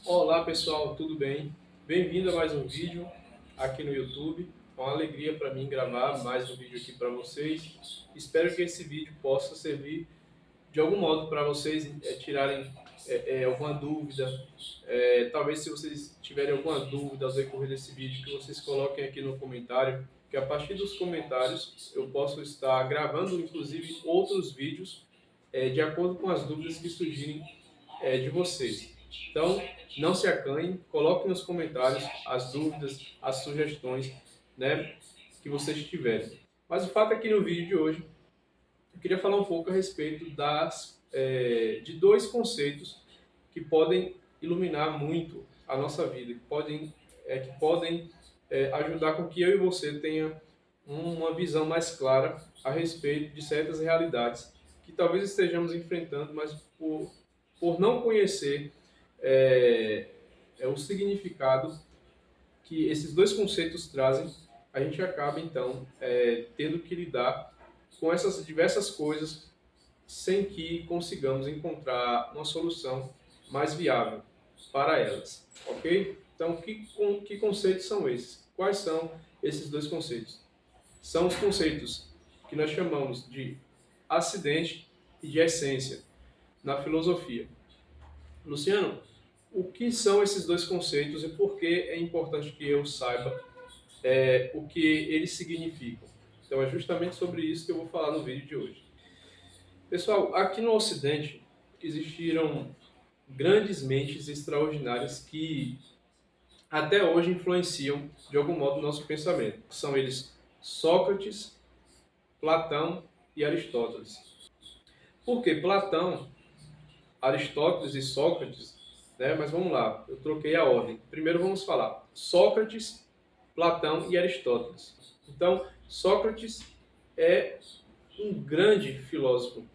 Olá pessoal, tudo bem? Bem-vindo a mais um vídeo aqui no YouTube. É uma alegria para mim gravar mais um vídeo aqui para vocês. Espero que esse vídeo possa servir de algum modo para vocês tirarem alguma dúvida. Talvez se vocês tiverem alguma dúvida ao decorrer desse vídeo, que vocês coloquem aqui no comentário, que a partir dos comentários eu posso estar gravando inclusive outros vídeos de acordo com as dúvidas que surgirem de vocês. Então, não se acanhem, coloquem nos comentários as dúvidas, as sugestões, né, que vocês tiverem. Mas o fato é que no vídeo de hoje eu queria falar um pouco a respeito de dois conceitos que podem iluminar muito a nossa vida, que podem ajudar com que eu e você tenha uma visão mais clara a respeito de certas realidades que talvez estejamos enfrentando, mas por não conhecer é, o significado que esses dois conceitos trazem, a gente acaba então tendo que lidar com essas diversas coisas sem que consigamos encontrar uma solução mais viável para elas, ok? Então, que conceitos são esses? Quais são esses dois conceitos? São os conceitos que nós chamamos de acidente e de essência na filosofia. Luciano, o que são esses dois conceitos e por que é importante que eu saiba o que eles significam? Então, é justamente sobre isso que eu vou falar no vídeo de hoje. Pessoal, aqui no Ocidente existiram grandes mentes extraordinárias que até hoje influenciam de algum modo o nosso pensamento. São eles Sócrates, Platão e Aristóteles. Por que Platão, Aristóteles e Sócrates, né? Mas vamos lá, eu troquei a ordem. Primeiro vamos falar Sócrates, Platão e Aristóteles. Então, Sócrates é um grande filósofo,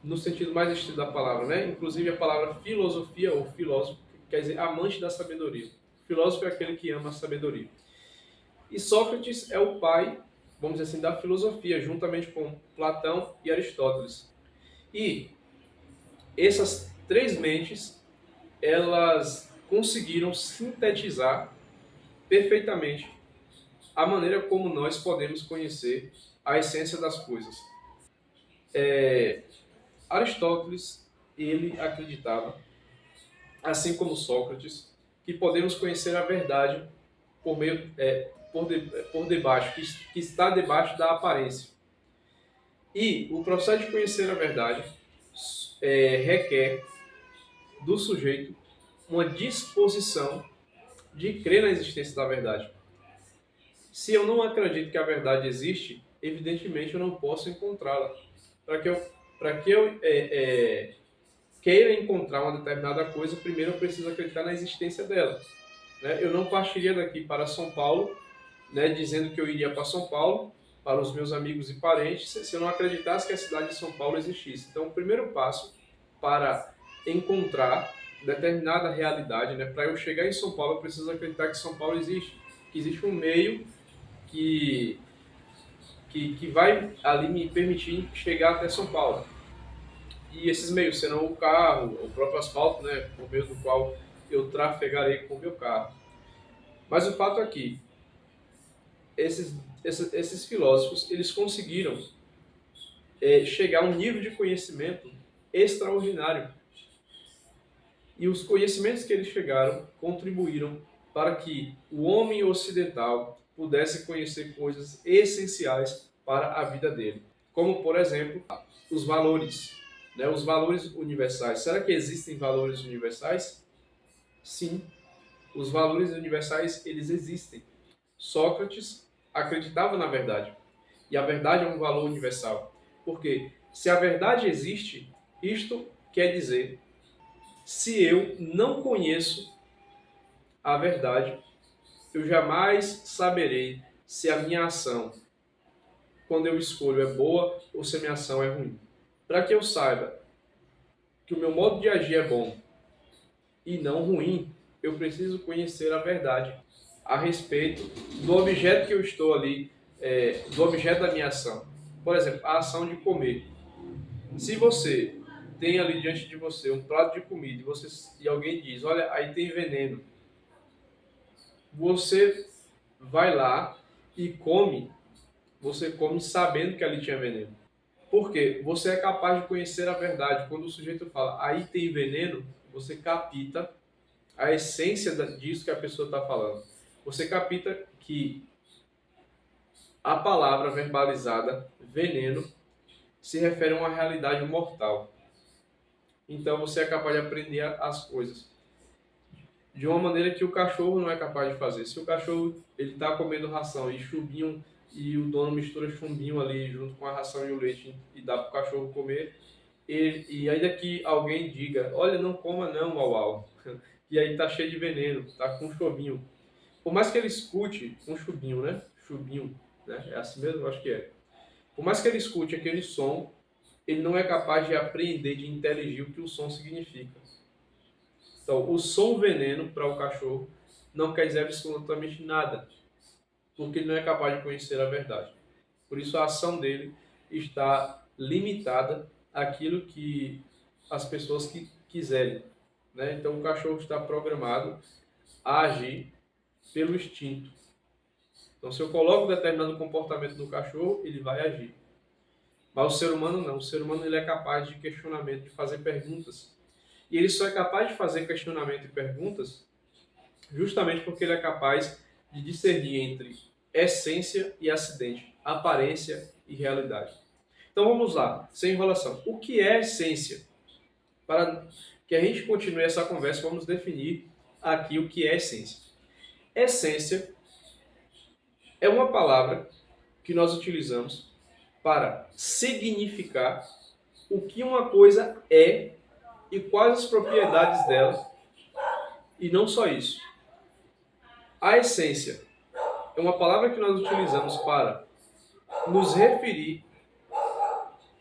no sentido mais estrito da palavra, né? Inclusive a palavra filosofia ou filósofo quer dizer amante da sabedoria. Filósofo é aquele que ama a sabedoria. E Sócrates é o pai, vamos dizer assim, da filosofia, juntamente com Platão e Aristóteles. E essas três mentes, elas conseguiram sintetizar perfeitamente a maneira como nós podemos conhecer a essência das coisas. Aristóteles, ele acreditava, assim como Sócrates, que podemos conhecer a verdade por meio por debaixo, que está debaixo da aparência. E o processo de conhecer a verdade requer do sujeito uma disposição de crer na existência da verdade. Se eu não acredito que a verdade existe, evidentemente eu não posso encontrá-la. Para que eu queira encontrar uma determinada coisa, primeiro eu preciso acreditar na existência dela. Né? Eu não partiria daqui para São Paulo, né, dizendo que eu iria para São Paulo, para os meus amigos e parentes, se eu não acreditasse que a cidade de São Paulo existisse. Então, o primeiro passo para encontrar determinada realidade, né, para eu chegar em São Paulo, eu preciso acreditar que São Paulo existe, que existe um meio que, que vai ali me permitir chegar até São Paulo. E esses meios serão o carro, o próprio asfalto, né, por meio do qual eu trafegarei com o meu carro. Mas o fato é que esses filósofos eles conseguiram chegar a um nível de conhecimento extraordinário. E os conhecimentos que eles chegaram contribuíram para que o homem ocidental pudesse conhecer coisas essenciais para a vida dele. Como, por exemplo, os valores, né? Os valores universais. Será que existem valores universais? Sim, os valores universais eles existem. Sócrates acreditava na verdade. E a verdade é um valor universal. Porque se a verdade existe, isto quer dizer, se eu não conheço a verdade, eu jamais saberei se a minha ação, quando eu escolho, é boa ou se a minha ação é ruim. Para que eu saiba que o meu modo de agir é bom e não ruim, eu preciso conhecer a verdade a respeito do objeto que eu estou ali, do objeto da minha ação. Por exemplo, a ação de comer. Se você tem ali diante de você um prato de comida e alguém diz, olha, aí tem veneno, você vai lá e come, você come sabendo que ali tinha veneno. Por quê? Você é capaz de conhecer a verdade. Quando o sujeito fala, aí tem veneno, você capta a essência disso que a pessoa está falando. Você capta que a palavra verbalizada, veneno, se refere a uma realidade mortal. Então você é capaz de aprender as coisas de uma maneira que o cachorro não é capaz de fazer. Se o cachorro ele está comendo ração e chumbinho e o dono mistura chumbinho ali junto com a ração e o leite e dá para o cachorro comer, e ainda que alguém diga, olha, não coma não, uau, uau, e aí tá cheio de veneno, tá com chumbinho. Por mais que ele escute um chumbinho, né? Chumbinho, né? É assim mesmo? Eu acho que é. Por mais que ele escute aquele som, ele não é capaz de apreender, de inteligir o que o som significa. Então, o som veneno para o cachorro não quer dizer absolutamente nada, porque ele não é capaz de conhecer a verdade. Por isso, a ação dele está limitada àquilo que as pessoas que quiserem. Né? Então, o cachorro está programado a agir pelo instinto. Então, se eu coloco determinado comportamento no cachorro, ele vai agir. Mas o ser humano não. O ser humano ele é capaz de questionamento, de fazer perguntas. E ele só é capaz de fazer questionamento e perguntas justamente porque ele é capaz de discernir entre essência e acidente, aparência e realidade. Então vamos lá, sem enrolação. O que é essência? Para que a gente continue essa conversa, vamos definir aqui o que é essência. Essência é uma palavra que nós utilizamos para significar o que uma coisa é e quais as propriedades dela. E não só isso. A essência é uma palavra que nós utilizamos para nos referir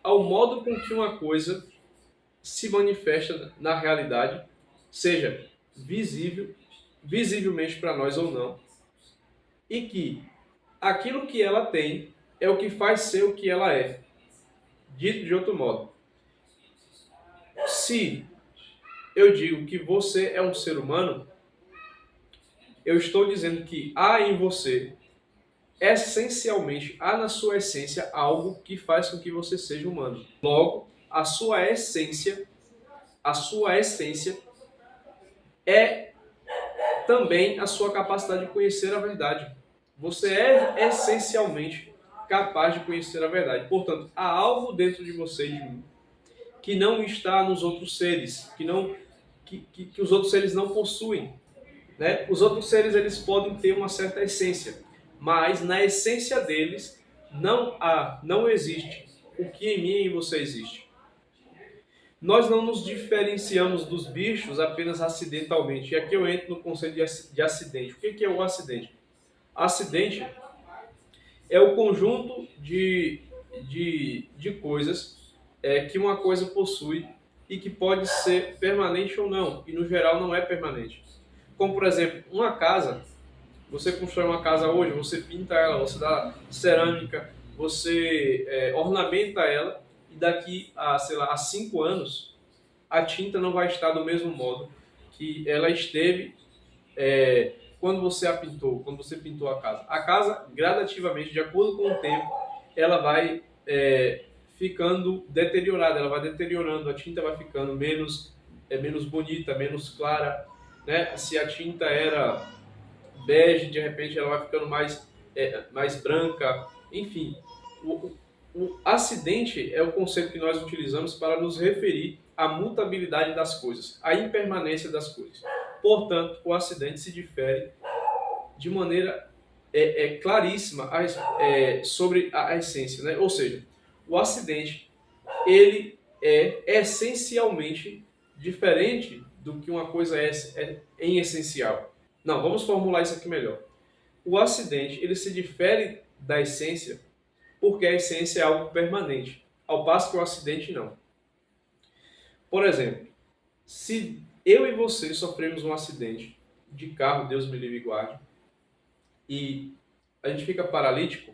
ao modo com que uma coisa se manifesta na realidade, seja visivelmente para nós ou não, e que aquilo que ela tem é o que faz ser o que ela é. Dito de outro modo, se eu digo que você é um ser humano, eu estou dizendo que há em você, essencialmente, há na sua essência algo que faz com que você seja humano. Logo, a sua essência é também a sua capacidade de conhecer a verdade. Você é essencialmente capaz de conhecer a verdade. Portanto, há algo dentro de você e de mim que não está nos outros seres, que os outros seres não possuem. Né? Os outros seres eles podem ter uma certa essência, mas na essência deles não existe o que em mim e em você existe. Nós não nos diferenciamos dos bichos apenas acidentalmente. E aqui eu entro no conceito de acidente. O que é o acidente? Acidente é o conjunto de coisas que uma coisa possui e que pode ser permanente ou não. E no geral não é permanente. Como por exemplo, uma casa. Você constrói uma casa hoje, você pinta ela, você dá cerâmica, você ornamenta ela e daqui a, sei lá, a 5 anos a tinta não vai estar do mesmo modo que ela esteve quando você a pintou, quando você pintou a casa. A casa, gradativamente, de acordo com o tempo, ela vai ficando deteriorada, ela vai deteriorando, a tinta vai ficando menos bonita, menos clara. Né? Se a tinta era bege, de repente ela vai ficando mais branca. Enfim, o acidente é o conceito que nós utilizamos para nos referir à mutabilidade das coisas, à impermanência das coisas. Portanto, o acidente se difere de maneira claríssima sobre a essência. Né? Ou seja, o acidente ele é essencialmente diferente do que uma coisa é em essencial. Não, vamos formular isso aqui melhor. O acidente ele se difere da essência porque a essência é algo permanente, ao passo que o acidente não. Por exemplo, se eu e você sofremos um acidente de carro, Deus me livre e guarde, e a gente fica paralítico,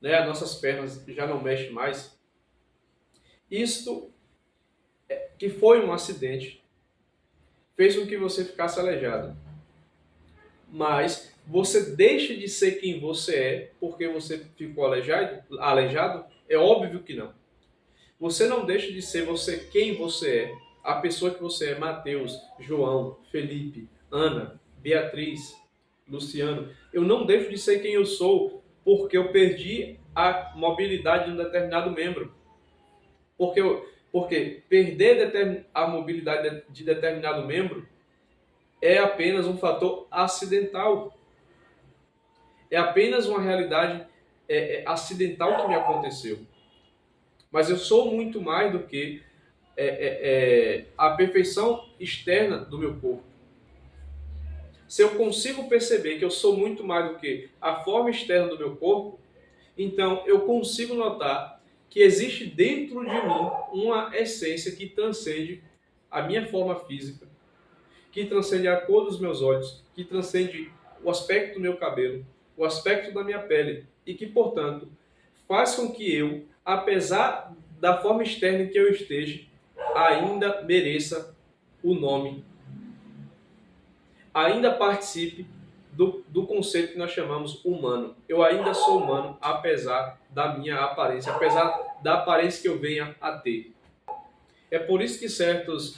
né, as nossas pernas já não mexem mais, isto que foi um acidente, fez com que você ficasse aleijado. Mas você deixa de ser quem você é porque você ficou aleijado? É óbvio que não. Você não deixa de ser você quem você é, a pessoa que você é, Mateus, João, Felipe, Ana, Beatriz, Luciano. Eu não deixo de ser quem eu sou porque eu perdi a mobilidade de um determinado membro. Porque perder a mobilidade de determinado membro é apenas um fator acidental. É apenas uma realidade acidental que me aconteceu. Mas eu sou muito mais do que a perfeição externa do meu corpo. Se eu consigo perceber que eu sou muito mais do que a forma externa do meu corpo, então eu consigo notar que existe dentro de mim uma essência que transcende a minha forma física, que transcende a cor dos meus olhos, que transcende o aspecto do meu cabelo, o aspecto da minha pele e que, portanto, faz com que eu, apesar da forma externa em que eu esteja, ainda mereça o nome, ainda participe do conceito que nós chamamos humano. Eu ainda sou humano, apesar da minha aparência, apesar da aparência que eu venha a ter. É por isso que certos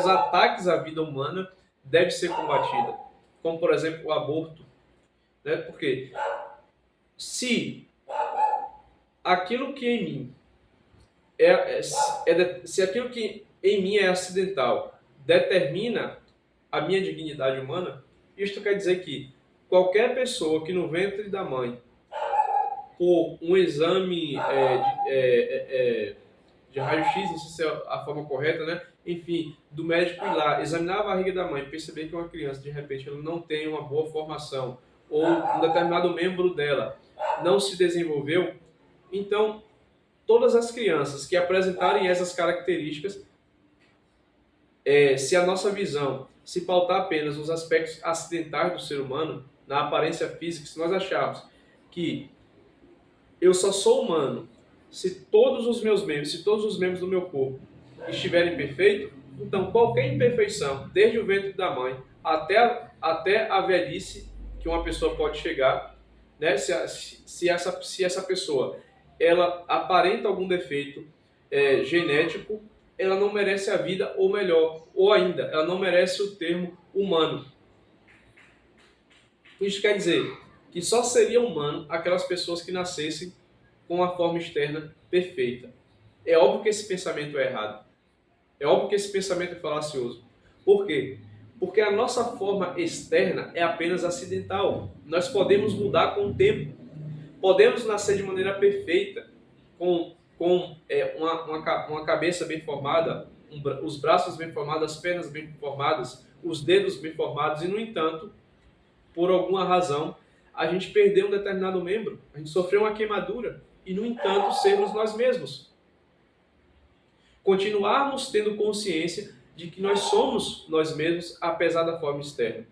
ataques à vida humana devem ser combatidos, como, por exemplo, o aborto. Né? Porque se aquilo que em mim se aquilo que em mim é acidental determina a minha dignidade humana, isto quer dizer que qualquer pessoa que no ventre da mãe, por um exame de raio-x, não sei se é a forma correta, né? Enfim, do médico ir lá, examinar a barriga da mãe, perceber que uma criança, de repente, ela não tem uma boa formação, ou um determinado membro dela não se desenvolveu, então, todas as crianças que apresentarem essas características, se a nossa visão se pautar apenas nos aspectos acidentais do ser humano, na aparência física, se nós acharmos que eu só sou humano se todos os meus membros, se todos os membros do meu corpo estiverem perfeitos, então qualquer imperfeição, desde o ventre da mãe até a velhice que uma pessoa pode chegar, né? Se essa pessoa ela aparenta algum defeito genético, ela não merece a vida, ou melhor, ou ainda, ela não merece o termo humano. Isso quer dizer que só seria humano aquelas pessoas que nascessem com a forma externa perfeita. É óbvio que esse pensamento é errado. É óbvio que esse pensamento é falacioso. Por quê? Porque a nossa forma externa é apenas acidental. Nós podemos mudar com o tempo. Podemos nascer de maneira perfeita, com uma cabeça bem formada, os braços bem formados, as pernas bem formadas, os dedos bem formados, e, no entanto, por alguma razão, a gente perdeu um determinado membro, a gente sofreu uma queimadura, e, no entanto, sermos nós mesmos. Continuarmos tendo consciência de que nós somos nós mesmos, apesar da forma externa.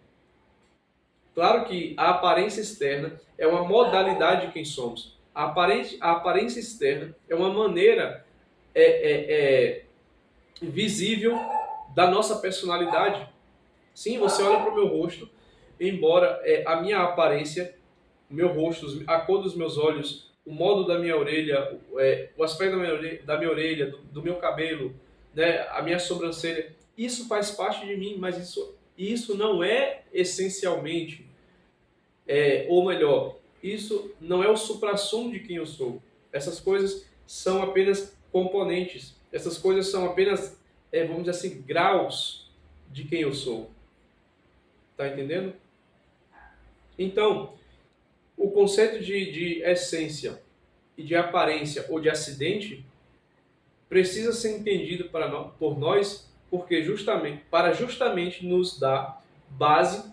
Claro que a aparência externa é uma modalidade de quem somos. A aparência externa é uma maneira visível da nossa personalidade. Sim, você olha para o meu rosto, embora a minha aparência, o meu rosto, a cor dos meus olhos, o modo da minha orelha, o aspecto da minha orelha, do meu cabelo, né, a minha sobrancelha, isso faz parte de mim, mas isso não é essencialmente, ou melhor, isso não é o suprassumo de quem eu sou. Essas coisas são apenas componentes. Essas coisas são apenas, vamos dizer assim, graus de quem eu sou. Tá entendendo? Então, o conceito de essência e de aparência ou de acidente precisa ser entendido por nós, porque justamente nos dá base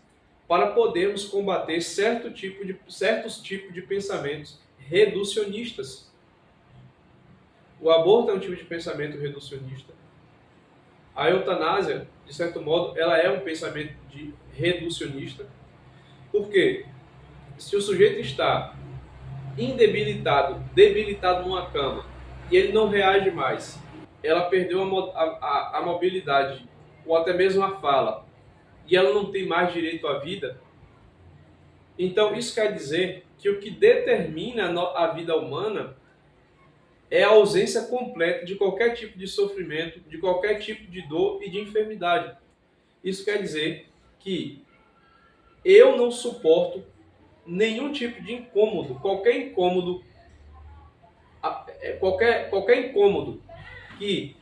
para podermos combater certos tipos de pensamentos reducionistas. O aborto é um tipo de pensamento reducionista. A eutanásia, de certo modo, ela é um pensamento reducionista. Por quê? Se o sujeito está debilitado numa cama, e ele não reage mais, ela perdeu a mobilidade, ou até mesmo a fala, e ela não tem mais direito à vida, então isso quer dizer que o que determina a vida humana é a ausência completa de qualquer tipo de sofrimento, de qualquer tipo de dor e de enfermidade. Isso quer dizer que eu não suporto nenhum tipo de incômodo, qualquer incômodo que,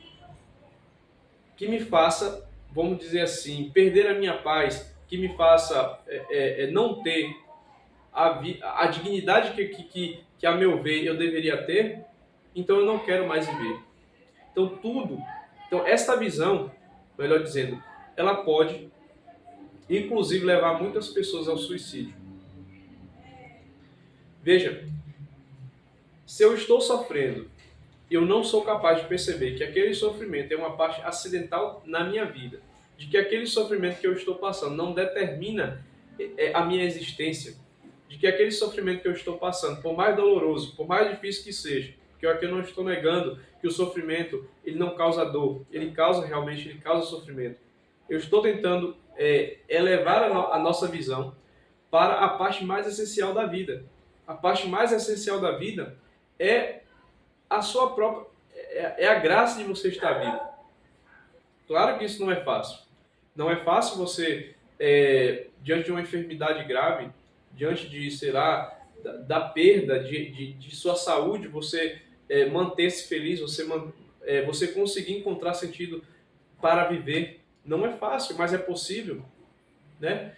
que me faça, vamos dizer assim, perder a minha paz, que me faça não ter a dignidade que, a meu ver, eu deveria ter, então eu não quero mais viver. Então esta visão, melhor dizendo, ela pode, inclusive, levar muitas pessoas ao suicídio. Veja, se eu estou sofrendo, eu não sou capaz de perceber que aquele sofrimento é uma parte acidental na minha vida, de que aquele sofrimento que eu estou passando não determina a minha existência, de que aquele sofrimento que eu estou passando, por mais doloroso, por mais difícil que seja, porque aqui eu não estou negando que o sofrimento ele não causa dor, ele causa sofrimento. Eu estou tentando elevar a nossa visão para a parte mais essencial da vida. A parte mais essencial da vida é a sua própria, é a graça de você estar vivo. Claro que isso não é fácil. Não é fácil você, diante de uma enfermidade grave, diante de, sei lá, da perda de sua saúde, você manter-se feliz, você conseguir encontrar sentido para viver. Não é fácil, mas é possível, né?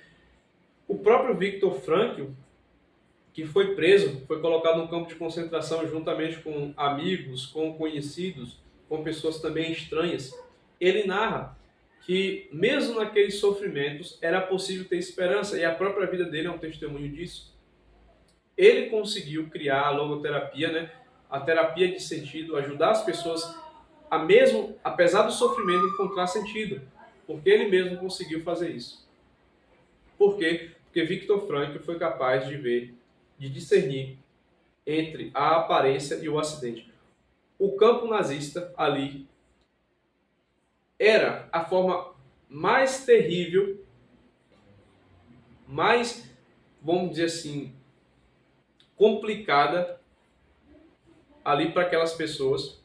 O próprio Viktor Frankl, que foi preso, foi colocado no campo de concentração juntamente com amigos, com conhecidos, com pessoas também estranhas. Ele narra que mesmo naqueles sofrimentos era possível ter esperança, e a própria vida dele é um testemunho disso. Ele conseguiu criar a logoterapia, né? A terapia de sentido, ajudar as pessoas a mesmo, apesar do sofrimento, encontrar sentido, porque ele mesmo conseguiu fazer isso. Por quê? Porque Viktor Frankl foi capaz de discernir entre a aparência e o acidente. O campo nazista ali era a forma mais terrível, mais, vamos dizer assim, complicada ali para aquelas pessoas,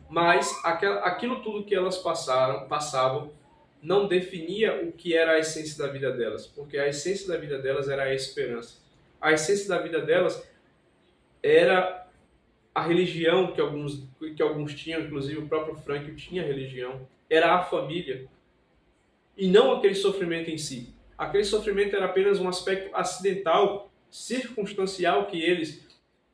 mas aquilo tudo que elas passavam, não definia o que era a essência da vida delas, porque a essência da vida delas era a esperança. A essência da vida delas era a religião que alguns tinham, inclusive o próprio Frankl tinha religião, era a família, e não aquele sofrimento em si. Aquele sofrimento era apenas um aspecto acidental, circunstancial, que eles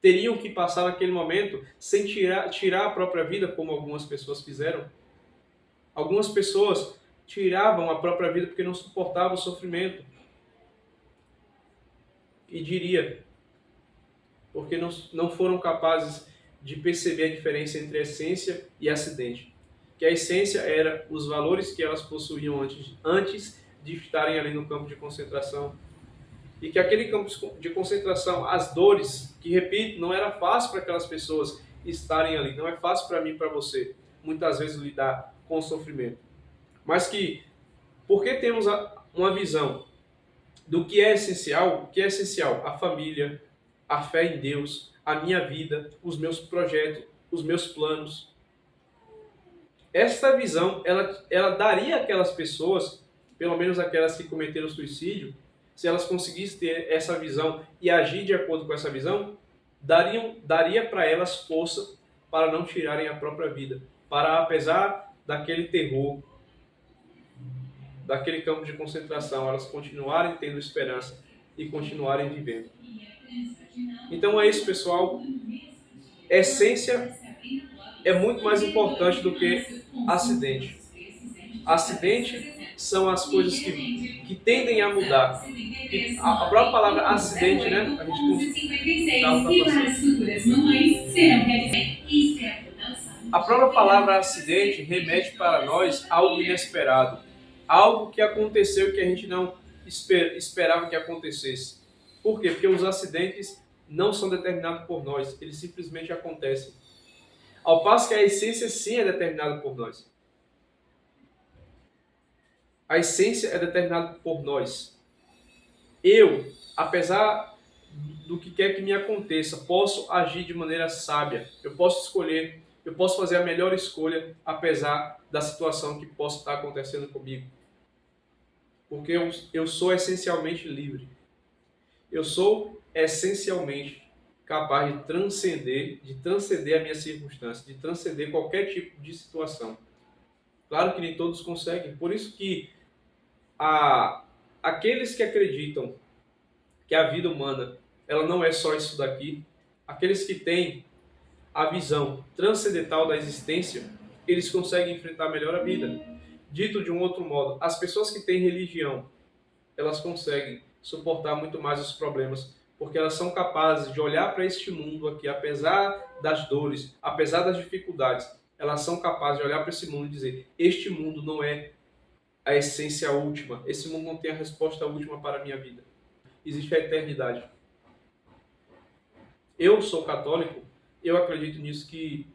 teriam que passar naquele momento sem tirar a própria vida, como algumas pessoas fizeram. Algumas pessoas tiravam a própria vida porque não suportavam o sofrimento. E diria, porque não foram capazes de perceber a diferença entre essência e acidente. Que a essência era os valores que elas possuíam antes de estarem ali no campo de concentração. E que aquele campo de concentração, as dores, que repito, não era fácil para aquelas pessoas estarem ali, não é fácil para mim e para você, muitas vezes, lidar com o sofrimento. Mas que, porque temos uma visão do que é essencial, o que é essencial? A família, a fé em Deus, a minha vida, os meus projetos, os meus planos. Esta visão, ela daria àquelas pessoas, pelo menos aquelas que cometeram suicídio, se elas conseguissem ter essa visão e agir de acordo com essa visão, daria para elas força para não tirarem a própria vida, para, apesar daquele terror, daquele campo de concentração, elas continuarem tendo esperança e continuarem vivendo. Então é isso, pessoal. Essência é muito mais importante do que acidente. Acidente são as coisas que tendem a mudar. A própria palavra acidente, né? A própria palavra acidente remete para nós a algo inesperado. Algo que aconteceu que a gente não esperava que acontecesse. Por quê? Porque os acidentes não são determinados por nós, eles simplesmente acontecem. Ao passo que a essência sim é determinada por nós. A essência é determinada por nós. Eu, apesar do que quer que me aconteça, posso agir de maneira sábia. Eu posso escolher, eu posso fazer a melhor escolha, apesar da situação que possa estar acontecendo comigo. Porque eu sou essencialmente livre. Eu sou essencialmente capaz de transcender a minha circunstância, de transcender qualquer tipo de situação. Claro que nem todos conseguem, por isso que aqueles que acreditam que a vida humana ela não é só isso daqui, aqueles que têm a visão transcendental da existência, eles conseguem enfrentar melhor a vida. Dito de um outro modo, as pessoas que têm religião, elas conseguem suportar muito mais os problemas, porque elas são capazes de olhar para este mundo aqui, apesar das dores, apesar das dificuldades, elas são capazes de olhar para esse mundo e dizer: este mundo não é a essência última, esse mundo não tem a resposta última para a minha vida. Existe a eternidade. Eu sou católico, eu acredito nisso, que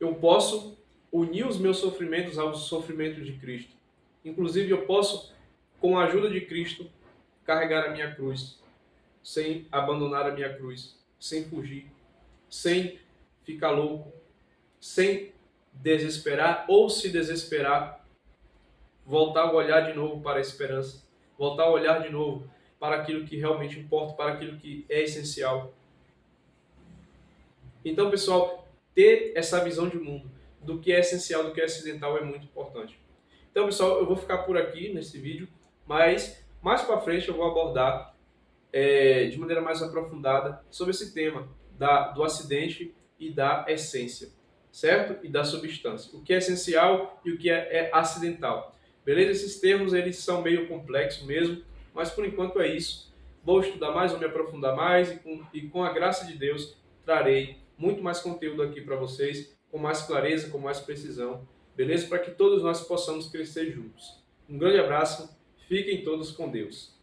eu posso unir os meus sofrimentos aos sofrimentos de Cristo. Inclusive, eu posso, com a ajuda de Cristo, carregar a minha cruz, sem abandonar a minha cruz, sem fugir, sem ficar louco, sem desesperar ou se desesperar, voltar a olhar de novo para a esperança, voltar a olhar de novo para aquilo que realmente importa, para aquilo que é essencial. Então, pessoal, ter essa visão de mundo, do que é essencial, do que é acidental, é muito importante. Então, pessoal, eu vou ficar por aqui nesse vídeo, mas mais para frente eu vou abordar de maneira mais aprofundada sobre esse tema do acidente e da essência, certo? E da substância. O que é essencial e o que é acidental. Beleza? Esses termos eles são meio complexos mesmo, mas por enquanto é isso. Vou estudar mais, vou me aprofundar mais e com a graça de Deus trarei muito mais conteúdo aqui para vocês, com mais clareza, com mais precisão, beleza? Para que todos nós possamos crescer juntos. Um grande abraço, fiquem todos com Deus.